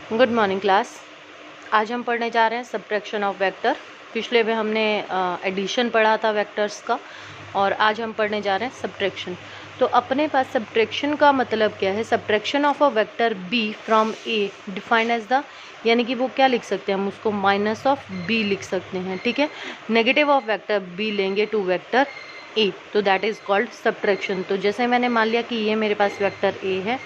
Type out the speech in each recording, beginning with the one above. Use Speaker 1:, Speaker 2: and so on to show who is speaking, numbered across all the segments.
Speaker 1: Good morning class. आज हम पढ़ने जा रहे हैं सब्ट्रैक्शन ऑफ वेक्टर। पिछले में हमने एडिशन पढ़ा था वेक्टर्स का, और आज हम पढ़ने जा रहे हैं सब्ट्रैक्शन। तो अपने पास सब्ट्रैक्शन का मतलब क्या है? Subtraction of a vector B from A defined as the, यानी कि वो क्या लिख सकते हैं हम उसको, माइनस ऑफ बी लिख सकते हैं। ठीक है, नेगेटिव ऑफ वेक्टर बी लेंगे टू वेक्टर ए, तो दैट इज़ कॉल्ड सब्ट्रैक्शन। तो जैसे मैंने मान लिया कि ये मेरे पास वेक्टर ए है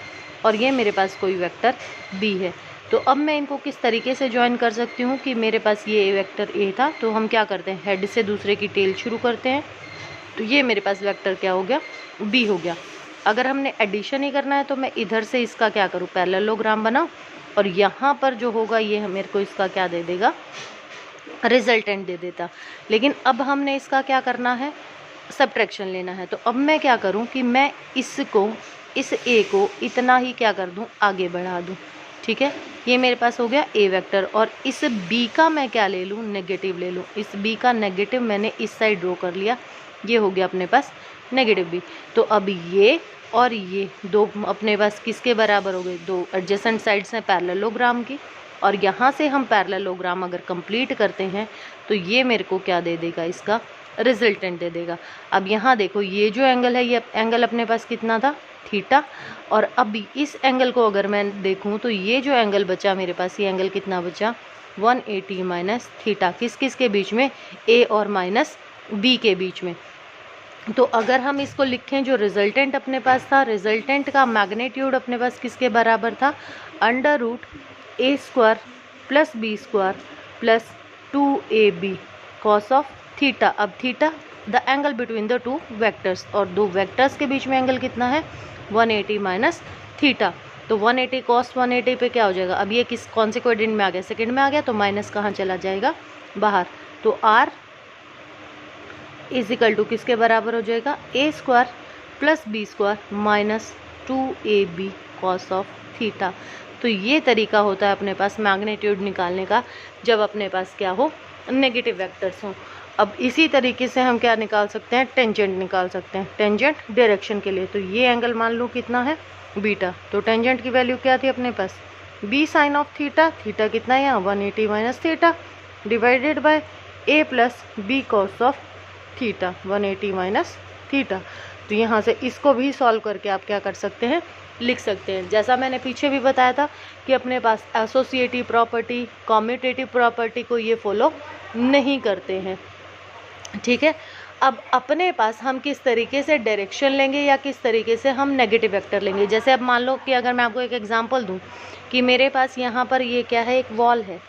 Speaker 1: और ये मेरे पास कोई वेक्टर बी है, तो अब मैं इनको किस तरीके से ज्वाइन कर सकती हूँ कि मेरे पास ये वेक्टर ए था, तो हम क्या करते हैं, हेड से दूसरे की टेल शुरू करते हैं। तो ये मेरे पास वेक्टर क्या हो गया, बी हो गया। अगर हमने एडिशन ही करना है तो मैं इधर से इसका क्या करूँ, पैरेललोग्राम बनाऊँ, और यहाँ पर जो होगा ये मेरे को इसका क्या दे देगा, रिजल्टेंट दे देता। लेकिन अब हमने इसका क्या करना है, सब्ट्रैक्शन लेना है। तो अब मैं क्या करूँ कि मैं इसको, इस ए को इतना ही क्या कर दूँ, आगे बढ़ा दूँ। ठीक है, ये मेरे पास हो गया ए वेक्टर, और इस बी का मैं क्या ले लूँ, नेगेटिव ले लूँ। इस बी का नेगेटिव मैंने इस साइड ड्रॉ कर लिया, ये हो गया अपने पास नेगेटिव बी। तो अब ये और ये दो अपने पास किसके बराबर हो गए, दो एडजेसेंट साइड्स हैं पैरेललोग्राम की, और यहाँ से हम पैरेललोग्राम अगर कंप्लीट करते हैं तो ये मेरे को क्या दे देगा, इसका रिजल्टेंट दे देगा। अब यहाँ देखो, ये जो एंगल है, ये एंगल अपने पास कितना था, थीटा, और अब इस एंगल को अगर मैं देखूं तो ये जो एंगल बचा मेरे पास, ये एंगल कितना बचा, 180 माइनस थीटा। किस किस के बीच में, ए और माइनस बी के बीच में। तो अगर हम इसको लिखें, जो रिजल्टेंट अपने पास था, रिजल्टेंट का मैग्नीट्यूड अपने पास किसके बराबर था, under root a square plus b square plus 2ab cos of theta. अब theta the angle between the two vectors, और दो वेक्टर्स के बीच में एंगल कितना है, 180 माइनस थीटा। तो 180 कॉस 180 पे क्या हो जाएगा, अब ये कौन से क्वाड्रेंट में आ गया, सेकंड में आ गया, तो माइनस कहाँ चला जाएगा, बाहर। तो r इज इक्वल टू किसके बराबर हो जाएगा, a square plus b square minus 2ab cos of theta. तो ये तरीका होता है अपने पास मैग्नीट्यूड निकालने का, जब अपने पास क्या हो, नेगेटिव वेक्टर्स हों। अब इसी तरीके से हम क्या निकाल सकते हैं, टेंजेंट निकाल सकते हैं, टेंजेंट डायरेक्शन के लिए। तो ये एंगल मान लो कितना है, बीटा। तो टेंजेंट की वैल्यू क्या थी अपने पास, b sine of theta. Theta कितना है यहाँ, 180 minus theta divided by a plus b cos of theta, 180 minus theta. तो यहाँ से इसको भी सॉल्व करके आप क्या कर सकते हैं, लिख सकते हैं। जैसा मैंने पीछे भी बताया था कि अपने पास एसोसिएटिव प्रॉपर्टी, कॉम्यूटेटिव प्रॉपर्टी को ये फॉलो नहीं करते हैं। ठीक है, अब अपने पास हम किस तरीके से डायरेक्शन लेंगे या किस तरीके से हम नेगेटिव वेक्टर लेंगे। जैसे अब मान लो कि अगर मैं आपको एक एग्जांपल दूं कि मेरे पास यहाँ पर ये क्या है, एक वॉल है।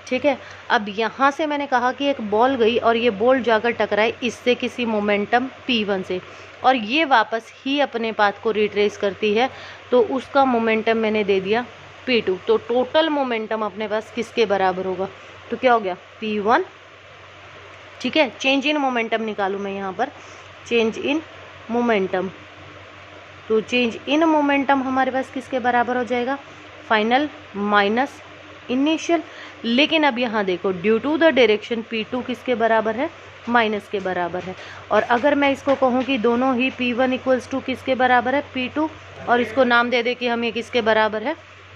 Speaker 1: ठीक है, अब यहाँ से मैंने कहा कि एक बॉल गई और ये बॉल जाकर टकराए इससे किसी मोमेंटम p1 से, और ये वापस ही अपने पाथ को रिट्रेस करती है, तो उसका मोमेंटम मैंने दे दिया p2। तो टोटल मोमेंटम अपने पास किसके बराबर होगा, तो क्या हो गया, p1। ठीक है, चेंज इन मोमेंटम निकालूँ मैं यहाँ पर, चेंज इन मोमेंटम। तो चेंज इन मोमेंटम हमारे पास किसके बराबर हो जाएगा, फाइनल माइनस इनिशियल। लेकिन अब यहाँ देखो, due to the direction p2 किसके बराबर है, माइनस के बराबर है। और अगर मैं इसको कहूँ कि दोनों ही p1 इक्वल्स टू किसके बराबर है, p2, और इसको नाम दे दे कि हम ये किसके बराबर है,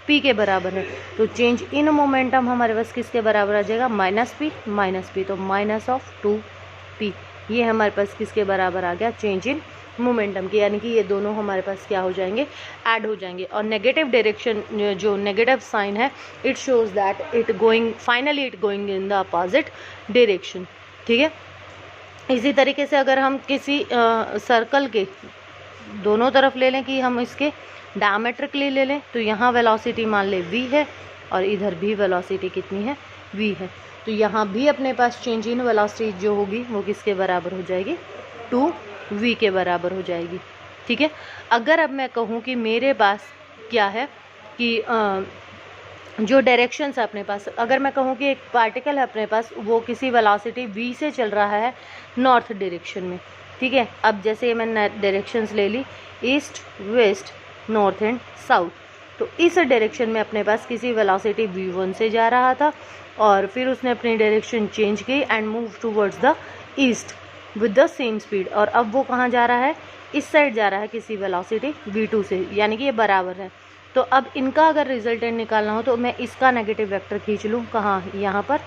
Speaker 1: p के बराबर है, तो चेंज इन मोमेंटम हमारे पास किसके बराबर आ जाएगा, माइनस p, तो माइनस ऑफ 2p। ये हमारे पास किसके बराबर आ गया, चेंज इन मोमेंटम की, यानी कि ये दोनों हमारे पास क्या हो जाएंगे, ऐड हो जाएंगे। और नेगेटिव डायरेक्शन, जो नेगेटिव साइन है, it shows that it going, finally it going in the opposite direction. ठीक है, इसी तरीके से अगर हम किसी सर्कल के दोनों तरफ ले लें कि हम इसके डायमेट्रिकली ले लें, तो यहाँ वेलोसिटी मान ले v है और इधर भी वेलोसिटी कितनी है, v है। तो यहाँ भी अपने पास चेंज इन वेलोसिटी जो होगी वो किसके बराबर हो जाएगी, 2v के बराबर हो जाएगी। ठीक है, अगर अब मैं कहूँ कि मेरे पास क्या है कि जो डायरेक्शंस है अपने पास, अगर मैं कहूँ कि एक पार्टिकल है अपने पास, वो किसी वेलोसिटी v से चल रहा है नॉर्थ डायरेक्शन में। ठीक है, अब जैसे मैंने डायरेक्शंस ले ली, east, west, north and south. तो इस डायरेक्शन में अपने पास किसी वेलोसिटी v1 से जा रहा था, और फिर उसने अपनी डायरेक्शन चेंज की and move towards the east with the same speed. और अब वो कहाँ जा रहा है, इस साइड जा रहा है किसी वेलोसिटी v2 से, यानी कि ये बराबर है। तो अब इनका अगर रिजल्टेंट निकालना हो तो मैं इसका नेगेटिव वेक्टर खींच लूँ कहाँ, यहाँ पर।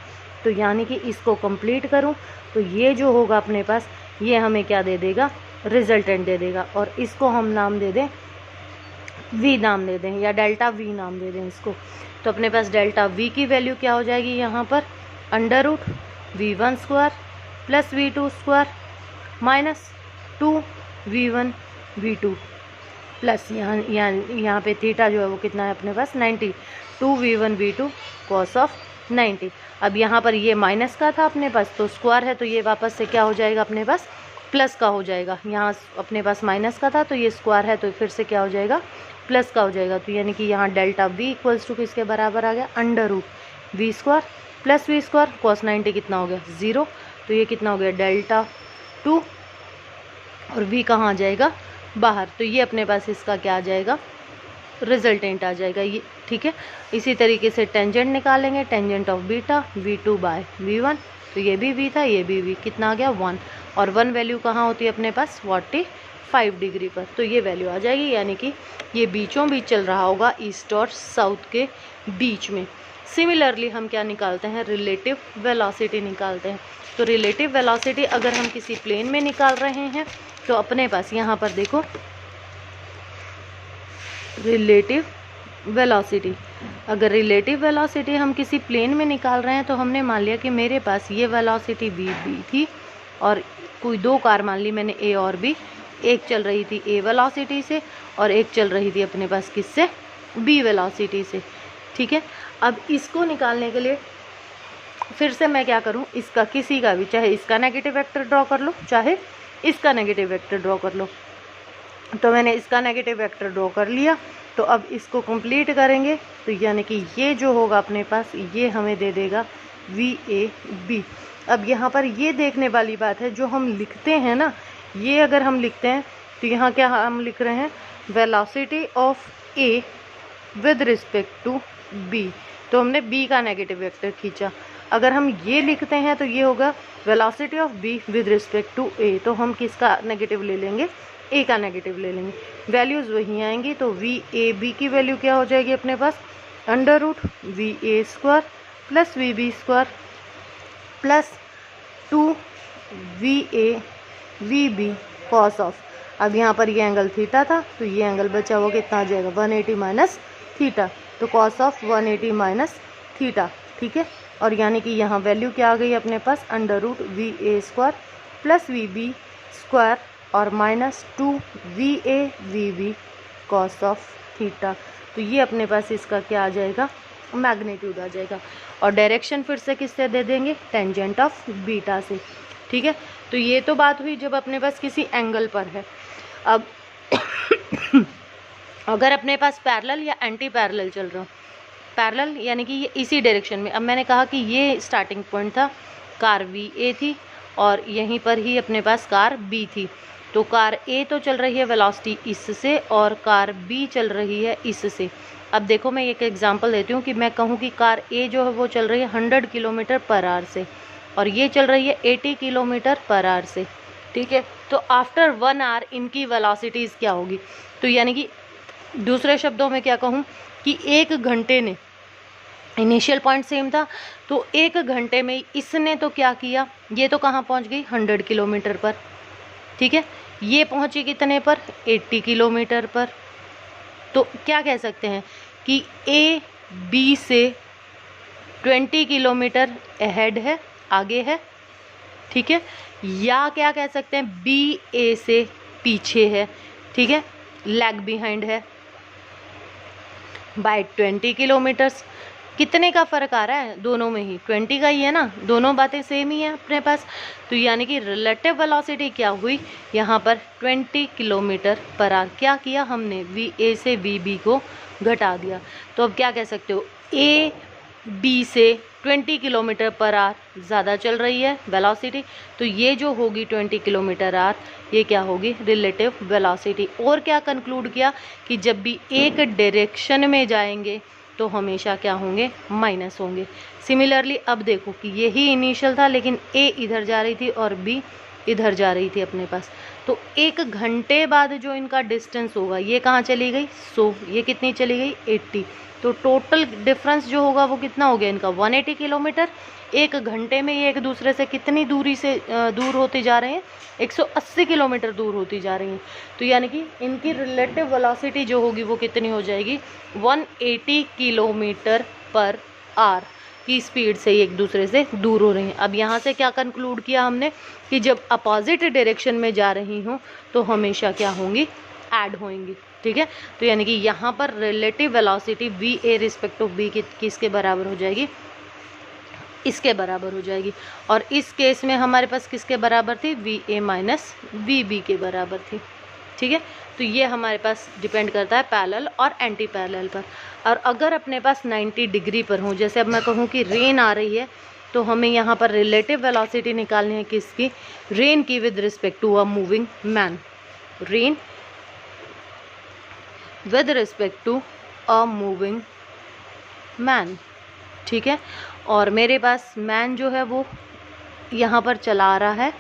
Speaker 1: तो यानी कि इसको कंप्लीट करूँ तो ये जो होगा अपने पास ये हमें क्या दे देगा, रिजल्टेंट दे देगा। और इसको हम नाम दे दें v नाम दे दें या डेल्टा v नाम दे दें इसको। तो अपने पास डेल्टा v की वैल्यू क्या हो जाएगी यहाँ पर, under root v1 square plus v2 square minus 2v1 v2 plus यहाँ पे थीटा जो है वो कितना है अपने पास 90, 2v1 v2 कॉस ऑफ 90। अब यहाँ पर ये माइनस का था अपने पास तो स्क्वायर है तो ये वापस से क्या हो जाएगा अपने पास, प्लस का हो जाएगा। यहाँ अपने पास माइनस का था तो ये स्क्वायर है तो फिर से क्या हो जाएगा, प्लस का हो जाएगा। तो यानी कि यहाँ डेल्टा v इक्वल्स टू किसके बराबर आ गया, under root V square plus V square cos 90 कितना हो गया 0। तो ये कितना हो गया डेल्टा 2 और v कहाँ आ जाएगा बाहर। तो ये अपने पास इसका क्या आ जाएगा, रिजल्टेंट आ जाएगा ये, ठीक है। इसी तरीके से टेंजेंट निकालेंगे, tangent of beta v2 bye v1। तो ये भी v था ये भी v, कितना आ गया 1। और 1 वैल्यू कहाँ होती है अपने पास 45 डिग्री पर। तो ये वैल्यू आ जाएगी, यानी कि ये बीचों बीच चल रहा होगा ईस्ट और साउथ के बीच में। सिमिलरली हम क्या निकालते हैं, रिलेटिव वेलोसिटी निकालते हैं। तो रिलेटिव वेलोसिटी अगर हम किसी प्लेन में निकाल रहे हैं तो अपने पास यहाँ पर देखो रिलेटिव वेलोसिटी, अगर रिलेटिव वेलोसिटी हम किसी प्लेन में निकाल रहे हैं तो हमने मान लिया कि मेरे पास ये वेलोसिटी v b थी और कोई दो कार मान ली मैंने a और b, एक चल रही थी a वेलोसिटी से और एक चल रही थी अपने पास किससे, b वेलोसिटी से, ठीक है। अब इसको निकालने के लिए फिर से मैं क्या करूं, इसका किसी का भी, चाहे इसका नेगेटिव वेक्टर ड्रॉ कर लो चाहे इसका नेगेटिव वेक्टर ड्रॉ कर लो। तो मैंने इसका नेगेटिव वेक्टर ड्रॉ कर लिया। तो अब इसको कंप्लीट करेंगे तो यानी कि ये जो होगा अपने पास ये हमें दे देगा VAB। अब यहाँ पर ये देखने वाली बात है, जो हम लिखते हैं ना, ये अगर हम लिखते हैं तो यहाँ क्या हम लिख रहे हैं, velocity of A with respect to B। तो हमने B का नेगेटिव वेक्टर खींचा। अगर हम ये लिखते हैं तो ये होगा velocity of B with respect to A। तो हम किसका नेगेटिव ले लेंगे, A का नेगेटिव ले लेंगे, वैल्यूज़ वही आएंगी। तो VAB की वैल्यू क्या हो जाएगी अपने पास, under root VA square plus VB square plus 2VA VB cos of, अब यहाँ पर ये एंगल थीटा था तो ये एंगल बचा हुआ कितना आ जाएगा 180 माइनस थीटा। तो कॉस ऑफ 180 माइनस थीटा, ठीक है। और यानी कि यहाँ वैल्यू क्या आ गई अपने पास, under root VA square plus VB square और minus 2VA VB cos of theta. तो ये अपने पास इसका क्या आ जाएगा, मैग्नीट्यूड आ जाएगा। और डायरेक्शन फिर से किससे दे देंगे, टेंजेंट ऑफ बीटा से, ठीक है। तो ये तो बात हुई जब अपने पास किसी एंगल पर है। अब अगर अपने पास पैरेलल या एंटी पैरेलल चल रहा हो, पैरेलल यानी कि ये इसी डायरेक्शन में, अब मैंने कहा कि ये स्टार्टिंग पॉइंट था, कार VA थी और यहीं पर ही अपने पास कार B थी। तो कार A तो चल रही है वेलोसिटी इससे और कार B चल रही है इससे। अब देखो मैं एक एग्जांपल देती हूँ कि मैं कहूँ कि कार A जो है वो चल रही है 100 किलोमीटर पर आवर से और ये चल रही है 80 किलोमीटर पर आवर से, ठीक है। तो आफ्टर 1 आवर इनकी वेलोसिटीज़ क्या होगी, तो यानी कि दूसरे शब्दों में क्या कहूँ कि 1 घंटे ने, इनिशियल पॉइंट सेम था तो 1 घंटे में इसने तो क्या किया, ये तो कहाँ पहुँच गई 100 किलोमीटर पर, ठीक है। ये पहुँची कितने पर, 80 किलोमीटर पर। तो क्या कह सकते हैं कि A B से 20 किलोमीटर अहेड है, आगे है, ठीक है। या क्या कह सकते हैं B A से पीछे है, ठीक है, लैग बिहाइंड है बाय 20 किलोमीटर्स। कितने का फ़र्क आ रहा है, दोनों में ही 20 का ही है ना, दोनों बातें सेम ही है अपने पास। तो यानी कि रिलेटिव वेलोसिटी क्या हुई यहाँ पर 20 किलोमीटर पर आवर। क्या किया हमने, VA से VB को घटा दिया। तो अब क्या कह सकते हो, A B से 20 किलोमीटर पर आवर ज़्यादा चल रही है वेलोसिटी, तो ये जो होगी 20 किलोमीटर आवर, ये क्या होगी रिलेटिव वेलोसिटी। और क्या कंक्लूड किया कि जब भी एक डायरेक्शन में जाएंगे तो हमेशा क्या होंगे, माइनस होंगे। सिमिलरली अब देखो कि यही इनिशियल था लेकिन A इधर जा रही थी और B इधर जा रही थी अपने पास। तो 1 घंटे बाद जो इनका डिस्टेंस होगा, ये कहाँ चली गई 100, ये कितनी चली गई 80। तो टोटल डिफरेंस जो होगा वो कितना हो गया इनका 180 किलोमीटर। 1 घंटे में ये एक दूसरे से कितनी दूरी से दूर होते जा रहे हैं, 180 किलोमीटर दूर होती जा रही हैं। तो यानी कि इनकी रिलेटिव वेलोसिटी जो होगी वो कितनी हो जाएगी 180 किलोमीटर पर आवर की स्पीड से एक दूसरे से दूर हो रही हैं। अब यहाँ से क्या कंक्लूड किया हमने कि जब अपोजिट डायरेक्शन में जा रही हूँ तो हमेशा क्या होंगी, ऐड होंगी। ठीक है, तो यानी कि यहाँ पर relative velocity V A respect of B किसके बराबर हो जाएगी, इसके बराबर हो जाएगी। और इस केस में हमारे पास किसके बराबर थी, V A minus V B के बराबर थी। ठीक है, तो ये हमारे पास डिपेंड करता है पैरेलल और एंटी पैरेलल पर। और अगर अपने पास 90 डिग्री पर हो, जैसे अब मैं कहूँ कि रेन आ रही है, तो हमें यहाँ पर रिलेटिव वेलोसिटी निकालनी है किसकी, रेन की with respect to a moving man, rain with respect to a moving man. ठीक है, और मेरे पास मैन जो है वो यहाँ पर चला रहा है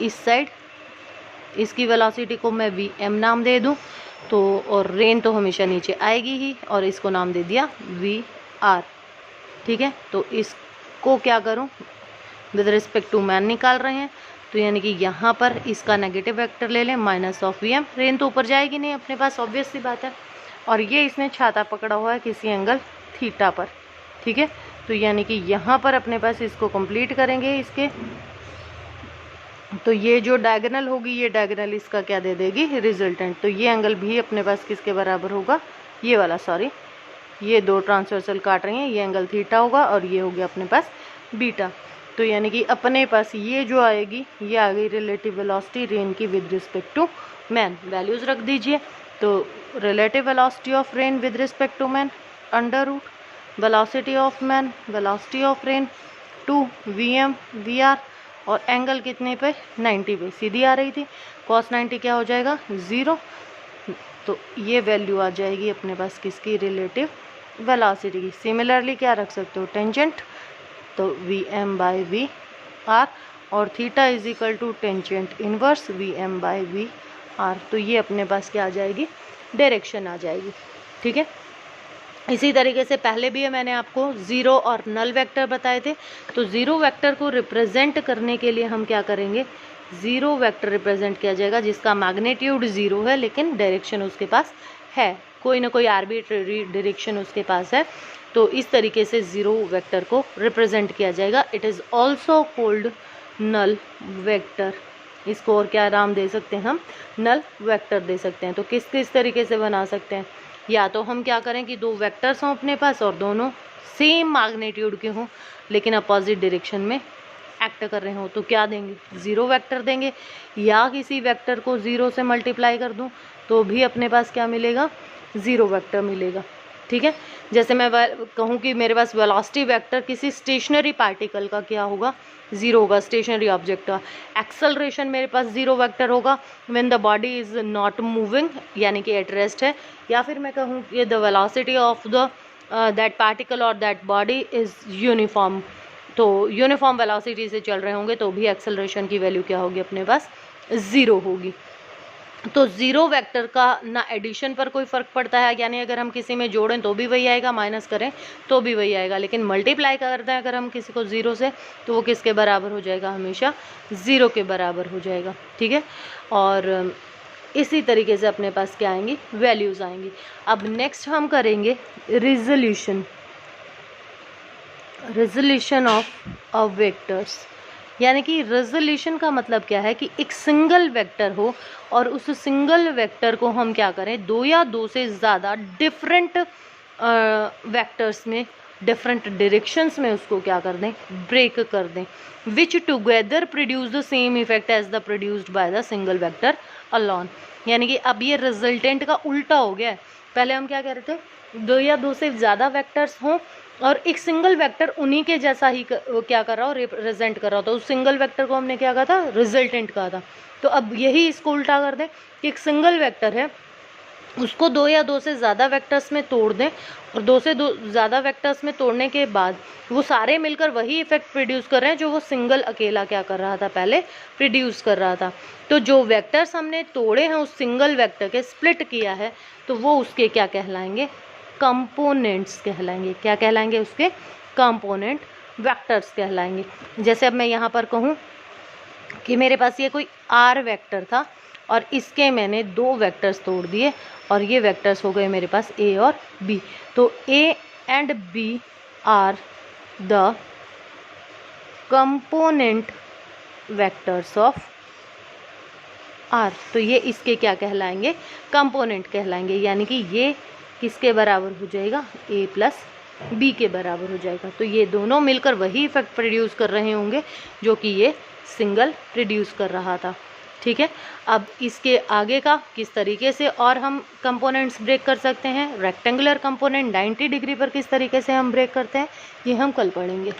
Speaker 1: इस साइड, इसकी वेलोसिटी को मैं वी एम नाम दे दूँ तो, और रेन तो हमेशा नीचे आएगी ही, और इसको नाम दे दिया वी आर। ठीक है, तो इसको क्या करूँ, विद रिस्पेक्ट टू मैन निकाल रहे हैं, तो यानी कि यहाँ पर इसका नेगेटिव वेक्टर ले लें minus of v m. Rain तो ऊपर जाएगी नहीं अपने पास, ऑब्वियस सी बात है। और ये इसने छाता पकड़ा हुआ है किसी एंगल थीटा पर। ठीक है, तो यानी कि यहाँ पर अपने पास इसको कंप्लीट करेंगे इसके, तो ये जो डायगोनल होगी ये डायगोनल इसका क्या दे देगी, रिजल्टेंट। तो ये एंगल भी अपने पास किसके बराबर होगा, ये वाला, सॉरी ये 2 ट्रांसवर्सल काट रही हैं, ये एंगल थीटा होगा और ये हो गया अपने पास बीटा। तो यानी कि अपने पास ये जो आएगी ये आ गई रिलेटिव वेलोसिटी रेन की with respect to man. Values रख दीजिए, तो relative velocity of rain with respect to man under root velocity of man velocity of rain 2 v m v are, और एंगल कितने पे 90 पे, सीधी आ रही थी, cos 90 क्या हो जाएगा 0। तो ये वैल्यू आ जाएगी अपने पास किसकी, रिलेटिव वेलोसिटी की। सिमिलरली क्या रख सकते हो, टेंजेंट, तो V M by V are, और theta is equal to tangent inverse V M by V R. तो ये अपने पास क्या आ जाएगी, डायरेक्शन आ जाएगी। ठीक है, इसी तरीके से पहले भी मैंने आपको ज़ीरो और नल वेक्टर बताए थे। तो ज़ीरो वेक्टर को रिप्रेजेंट करने के लिए हम क्या करेंगे, ज़ीरो वेक्टर रिप्रेजेंट किया जाएगा जिसका मैग्नीट्यूड 0 है लेकिन डायरेक्शन उसके पास है, कोई ना कोई आर्बिट्रेरी डायरेक्शन उसके पास है। तो इस तरीके से ज़ीरो वेक्टर को रिप्रेजेंट किया जाएगा। It is also called null vector. इसको और क्या नाम दे सकते हैं हम, नल वेक्टर दे सकते हैं। तो किस किस तरीके से बना सकते हैं, या तो हम क्या करें कि 2 वेक्टर्स हों अपने पास और दोनों सेम मैग्नीट्यूड के हों लेकिन अपोजिट डायरेक्शन में एक्ट कर रहे हो, तो क्या देंगे, ज़ीरो वेक्टर देंगे। या किसी वेक्टर को 0 से मल्टीप्लाई कर दूं तो भी अपने पास क्या मिलेगा, ज़ीरो वेक्टर मिलेगा। ठीक है, जैसे मैं कहूँ कि मेरे पास वेलोसिटी वेक्टर किसी स्टेशनरी पार्टिकल का क्या होगा, 0 होगा, स्टेशनरी ऑब्जेक्ट का। एक्सेलरेशन मेरे पास 0 वेक्टर होगा when the body is not moving, यानी कि एट रेस्ट है। या फिर मैं कहूँ कि the velocity of the that particle और दैट बॉडी इज़ यूनिफॉर्म, तो यूनिफॉर्म वेलोसिटी से चल रहे होंगे तो भी एक्सेलरेशन की वैल्यू क्या होगी अपने पास, 0 होगी। तो ज़ीरो वेक्टर का ना एडिशन पर कोई फ़र्क पड़ता है, यानी अगर हम किसी में जोड़ें तो भी वही आएगा, माइनस करें तो भी वही आएगा, लेकिन मल्टीप्लाई करते हैं अगर हम किसी को 0 से तो वो किसके बराबर हो जाएगा, हमेशा 0 के बराबर हो जाएगा। ठीक है, और इसी तरीके से अपने पास क्या आएंगी, वैल्यूज़ आएंगी। अब नेक्स्ट हम करेंगे रेजोल्यूशन ऑफ वेक्टर्स। यानी कि रेजोल्यूशन का मतलब क्या है कि एक सिंगल वेक्टर हो और उस सिंगल वेक्टर को हम क्या करें, 2 या 2 से ज़्यादा डिफरेंट वेक्टर्स में डिफरेंट डायरेक्शंस में उसको क्या कर दें, ब्रेक कर दें, which together produce the same effect as the produced by the single vector alone. यानी कि अब ये रिजल्टेंट का उल्टा हो गया है। पहले हम क्या कह रहे थे, 2 या 2 से ज़्यादा वेक्टर्स हों और एक सिंगल वेक्टर उन्हीं के जैसा ही क्या कर रहा हो, रिप्रेजेंट कर रहा हो, तो उस सिंगल वेक्टर को हमने क्या कहा था, रिजल्टेंट कहा था। तो अब यही इसको उल्टा कर दें कि एक सिंगल वेक्टर है उसको 2 या 2 से ज़्यादा वेक्टर्स में तोड़ दें और 2 से ज़्यादा वेक्टर्स में तोड़ने के बाद वो सारे मिलकर वही इफेक्ट प्रोड्यूस कर रहे हैं जो वो सिंगल अकेला क्या कर रहा था, पहले प्रोड्यूस कर रहा था। तो जो वेक्टर्स हमने तोड़े हैं उस सिंगल वेक्टर के, स्प्लिट किया है, तो वो उसके क्या कहलाएंगे, कंपोनेंट्स कहलाएंगे। क्या कहलाएंगे उसके, कंपोनेंट वेक्टर्स कहलाएंगे। जैसे अब मैं यहाँ पर कहूँ कि मेरे पास ये कोई आर वेक्टर था और इसके मैंने 2 वेक्टर्स तोड़ दिए और ये वेक्टर्स हो गए मेरे पास ए और बी। तो A and B are the component vectors of R. तो ये इसके क्या कहलाएंगे, कंपोनेंट कहलाएंगे। यानी कि ये किसके बराबर हो जाएगा, ए प्लस बी के बराबर हो जाएगा। तो ये दोनों मिलकर वही इफेक्ट प्रोड्यूस कर रहे होंगे जो कि ये सिंगल प्रोड्यूस कर रहा था। ठीक है, अब इसके आगे का किस तरीके से और हम कंपोनेंट्स ब्रेक कर सकते हैं, रेक्टेंगुलर कंपोनेंट 90 डिग्री पर किस तरीके से हम ब्रेक करते हैं, ये हम कल पढ़ेंगे।